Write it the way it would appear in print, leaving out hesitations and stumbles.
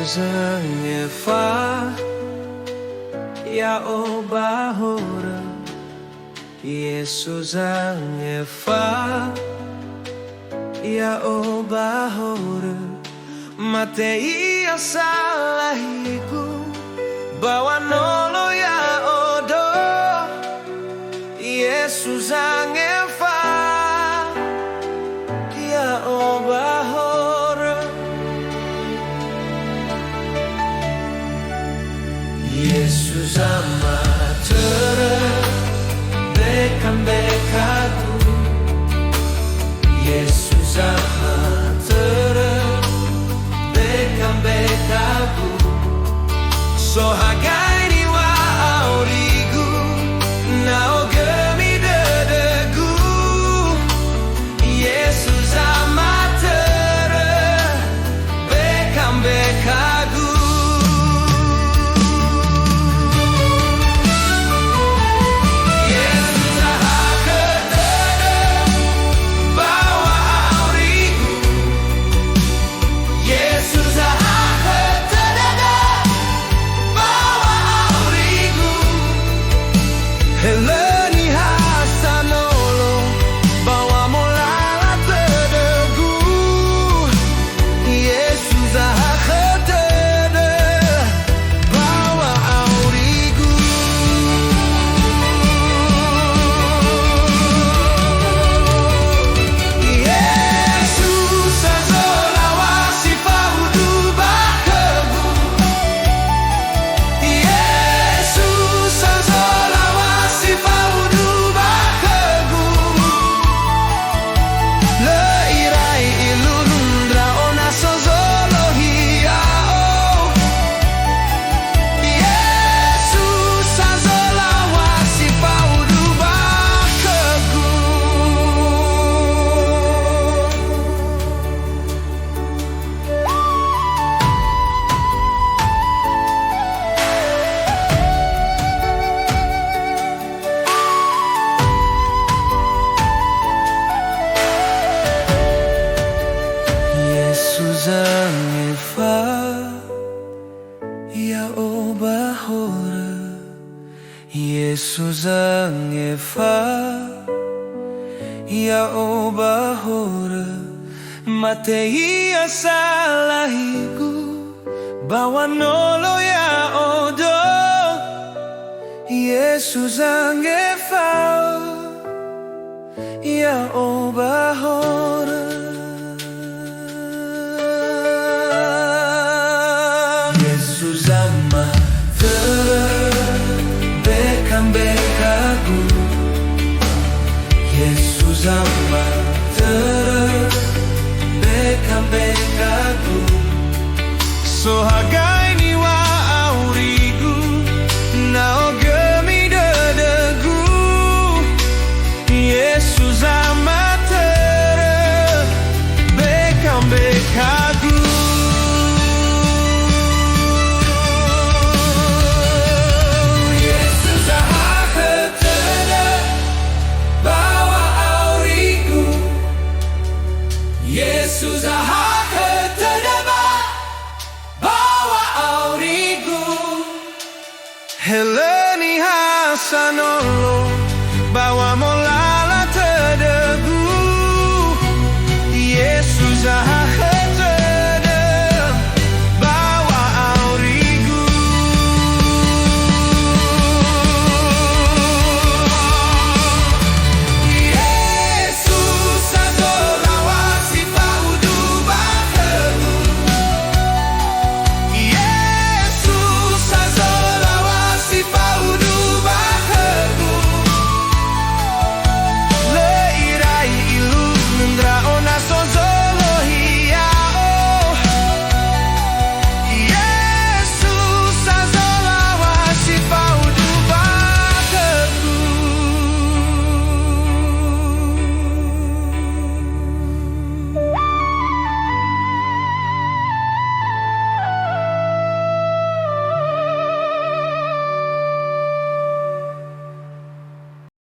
Jesus ang Eva, ya o bahora. Jesus ang Eva, ya o bahora. Matei asalahiku, bawa nolo ya odo. Jesus ang Eva, ya o bahora. Jesus amatera bekam bekadu. Jesus amatera bekam bekadu. So hagai ni wa aurigu na ogemi dedegu. Jesus amatera bekam bekadu. Heleni hasanolo, bawa molala tedegu. Yesus ahatede, bawa aurigu. Yesus azola wasifa uduba kebu. Yesus azola wasifa uduba kebu. Le irai ilundra ona sozolo hiao. Yesus azola wasifa uduba kebu. Jesus ang Eva, ya o bahora. Jesus ang Eva, ya o bahora. Matei asalahiku, bawa nolo ya odo. Jesus ang Eva, ya o bahora. Jesus amatera bekam bekagu. Jesus amatera bekam bekagu. So hagai ni wa aurigu na ogemi dedegu. Jesus amatera bekam bekagu. Jesus ahatede, bawa aurigu. Heleni hasanolo, bawa molala tedegu. Jesus